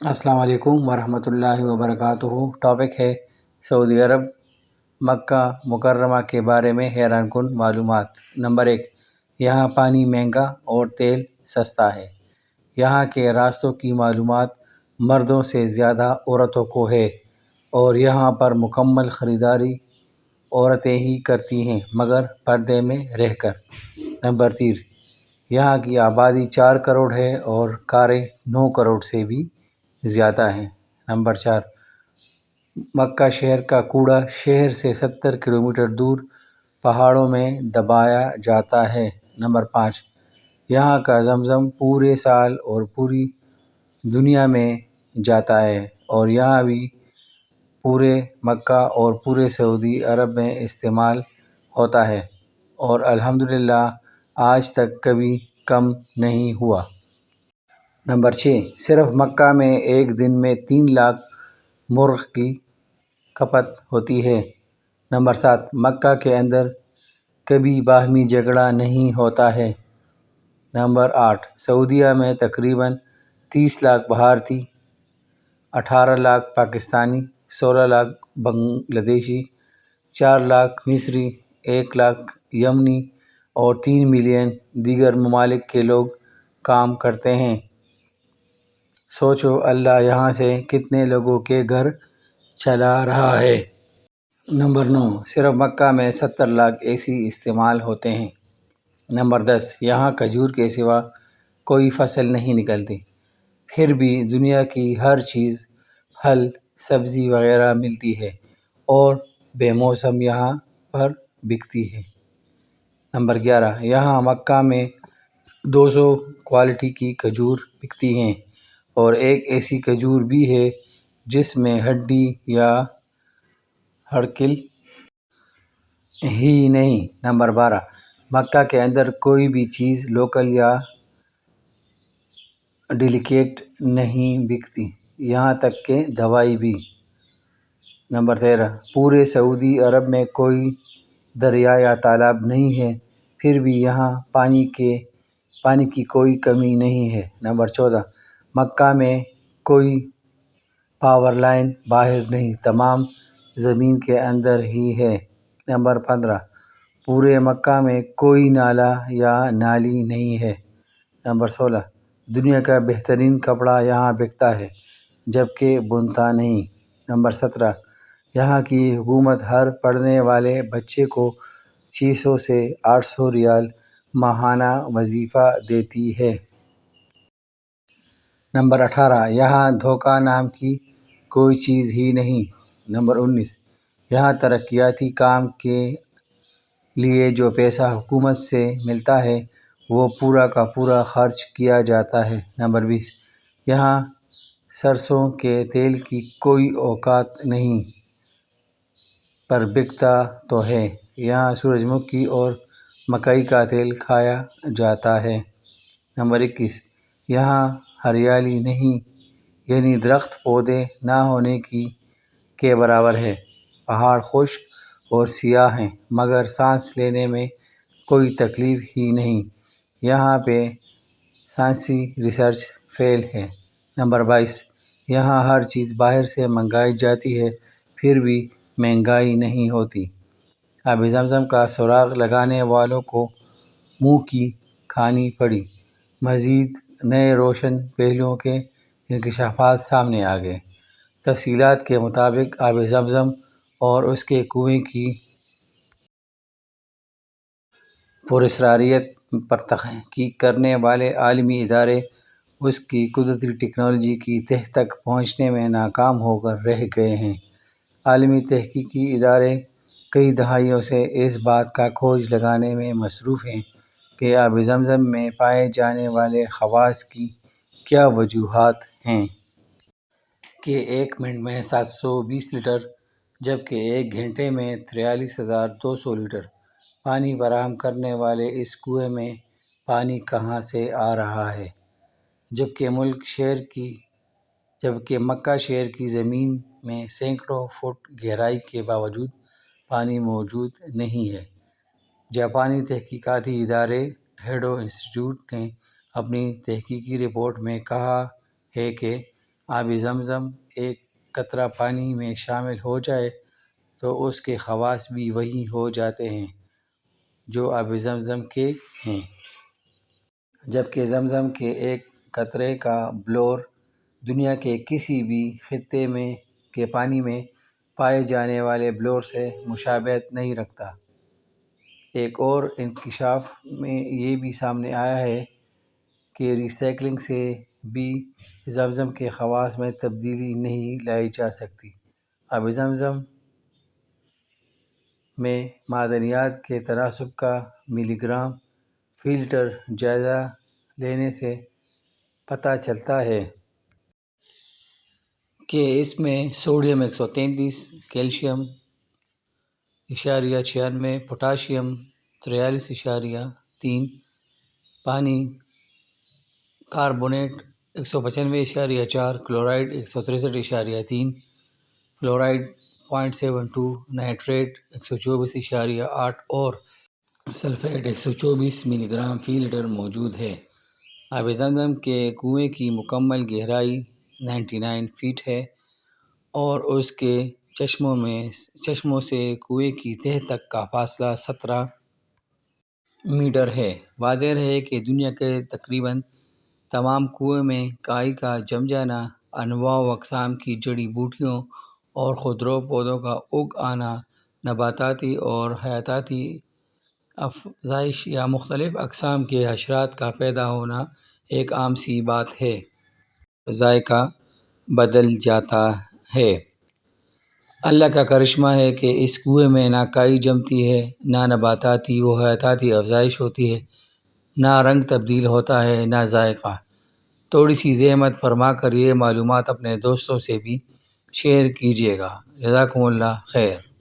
السلام علیکم ورحمۃ اللہ وبرکاتہ۔ ٹاپک ہے سعودی عرب مکہ مکرمہ کے بارے میں حیران کن معلومات۔ نمبر 1، یہاں پانی مہنگا اور تیل سستا ہے۔ یہاں کے راستوں کی معلومات مردوں سے زیادہ عورتوں کو ہے اور یہاں پر مکمل خریداری عورتیں ہی کرتی ہیں مگر پردے میں رہ کر۔ نمبر 3، یہاں کی آبادی 4 کروڑ ہے اور کاریں 9 کروڑ سے بھی زیادہ ہیں۔ نمبر 4، مکہ شہر کا کوڑا شہر سے 70 کلومیٹر دور پہاڑوں میں دبایا جاتا ہے۔ نمبر 5، یہاں کا زمزم پورے سال اور پوری دنیا میں جاتا ہے اور یہاں بھی پورے مکہ اور پورے سعودی عرب میں استعمال ہوتا ہے اور الحمدللہ آج تک کبھی کم نہیں ہوا۔ نمبر 6، صرف مکہ میں ایک دن میں 3 لاکھ مرغ کی کھپت ہوتی ہے۔ نمبر 7، مکہ کے اندر کبھی باہمی جھگڑا نہیں ہوتا ہے۔ نمبر 8، سعودیہ میں تقریباً 30 لاکھ بھارتی، 18 لاکھ پاکستانی، 16 لاکھ بنگلہ دیشی، 4 لاکھ مصری، 1 لاکھ یمنی اور 3 ملین دیگر ممالک کے لوگ کام کرتے ہیں۔ سوچو اللہ یہاں سے کتنے لوگوں کے گھر چلا رہا ہے۔ نمبر 9، صرف مکہ میں 70 لاکھ اے سی استعمال ہوتے ہیں۔ نمبر 10، یہاں کھجور کے سوا کوئی فصل نہیں نکلتی، پھر بھی دنیا کی ہر چیز پھل سبزی وغیرہ ملتی ہے اور بے موسم یہاں پر بکتی ہے۔ نمبر 11، یہاں مکہ میں 200 کوالٹی کی کھجور بکتی ہیں اور ایک ایسی کھجور بھی ہے جس میں ہڈی یا ہڑکل ہی نہیں۔ نمبر 12، مکہ کے اندر کوئی بھی چیز لوکل یا ڈپلیکیٹ نہیں بکتی، یہاں تک کہ دوائی بھی۔ نمبر 13، پورے سعودی عرب میں کوئی دریا یا تالاب نہیں ہے، پھر بھی یہاں پانی کی کوئی کمی نہیں ہے۔ نمبر 14، مکہ میں کوئی پاور لائن باہر نہیں، تمام زمین کے اندر ہی ہے۔ نمبر 15، پورے مکہ میں کوئی نالہ یا نالی نہیں ہے۔ نمبر 16، دنیا کا بہترین کپڑا یہاں بکتا ہے جبکہ بنتا نہیں۔ نمبر 17، یہاں کی حکومت ہر پڑھنے والے بچے کو 600 سے 800 ریال ماہانہ وظیفہ دیتی ہے۔ نمبر 18، یہاں دھوکہ نام کی کوئی چیز ہی نہیں۔ نمبر 19، یہاں ترقیاتی کام کے لیے جو پیسہ حکومت سے ملتا ہے وہ پورا کا پورا خرچ کیا جاتا ہے۔ نمبر 20، یہاں سرسوں کے تیل کی کوئی اوقات نہیں پر بکتا تو ہے۔ یہاں سورج مکھی اور مکئی کا تیل کھایا جاتا ہے۔ نمبر 21، یہاں ہریالی نہیں، یعنی درخت پودے نہ ہونے کے برابر ہے۔ پہاڑ خشک اور سیاہ ہیں مگر سانس لینے میں کوئی تکلیف ہی نہیں، یہاں پہ سائنسی ریسرچ فیل ہے۔ نمبر 22، یہاں ہر چیز باہر سے منگائی جاتی ہے پھر بھی مہنگائی نہیں ہوتی۔ آب زمزم کا سراغ لگانے والوں کو منہ کی کھانی پڑی۔ مزید نئے روشن پہلوؤں کے انکشافات سامنے آ گئے۔ تفصیلات کے مطابق آب زمزم اور اس کے کنویں کی پراسراریت پر تحقیق کرنے والے عالمی ادارے اس کی قدرتی ٹیکنالوجی کی تہہ تک پہنچنے میں ناکام ہو کر رہ گئے ہیں۔ عالمی تحقیقی ادارے کئی دہائیوں سے اس بات کا کھوج لگانے میں مصروف ہیں کہ آب زمزم میں پائے جانے والے خواص کی کیا وجوہات ہیں۔ کہ 1 منٹ میں 720 لیٹر جبکہ 1 گھنٹے میں 43,200 لیٹر پانی فراہم کرنے والے اس کنویں میں پانی کہاں سے آ رہا ہے، جبکہ مکہ شہر کی زمین میں سینکڑوں فٹ گہرائی کے باوجود پانی موجود نہیں ہے۔ جاپانی تحقیقاتی ادارے ہیڈو انسٹی ٹیوٹ نے اپنی تحقیقی رپورٹ میں کہا ہے کہ آب زمزم ایک قطرہ پانی میں شامل ہو جائے تو اس کے خواص بھی وہی ہو جاتے ہیں جو آب زمزم کے ہیں، جبکہ زمزم کے ایک قطرے کا بلور دنیا کے کسی بھی خطے کے پانی میں پائے جانے والے بلور سے مشابہت نہیں رکھتا۔ ایک اور انکشاف میں یہ بھی سامنے آیا ہے کہ ری سائیکلنگ سے بھی زمزم کے خواص میں تبدیلی نہیں لائی جا سکتی۔ آب زمزم میں معدنیات کے تناسب کا ملی گرام فی لیٹر جائزہ لینے سے پتہ چلتا ہے کہ اس میں سوڈیم 133، کیلشیم 0.96، پوٹاشیم 43.3، پانی کاربونیٹ 195.4، کلورائڈ 163.3، فلورائڈ 0.72، نائٹریٹ 124.8 اور سلفیٹ 124 ملی گرام فی لیٹر موجود ہے۔ آب زمزم کے کنویں کی مکمل گہرائی 99 فیٹ ہے اور اس کے چشموں سے کنویں کی تہہ تک کا فاصلہ 17 میٹر ہے۔ واضح ہے کہ دنیا کے تقریباً تمام کنووں میں کائی کا جم جانا، انواع و اقسام کی جڑی بوٹیوں اور خضرو پودوں کا اگ آنا، نباتاتی اور حیاتیاتی افزائش یا مختلف اقسام کے حشرات کا پیدا ہونا ایک عام سی بات ہے۔ ذائقہ بدل جاتا ہے۔ اللہ کا کرشمہ ہے کہ اس کنویں میں نہ کائی جمتی ہے، نہ نباتاتی و حیاتیاتی افزائش ہوتی ہے، نہ رنگ تبدیل ہوتا ہے، نہ ذائقہ۔ تھوڑی سی زحمت فرما کر یہ معلومات اپنے دوستوں سے بھی شیئر کیجیے گا۔ جزاکم اللہ خیر۔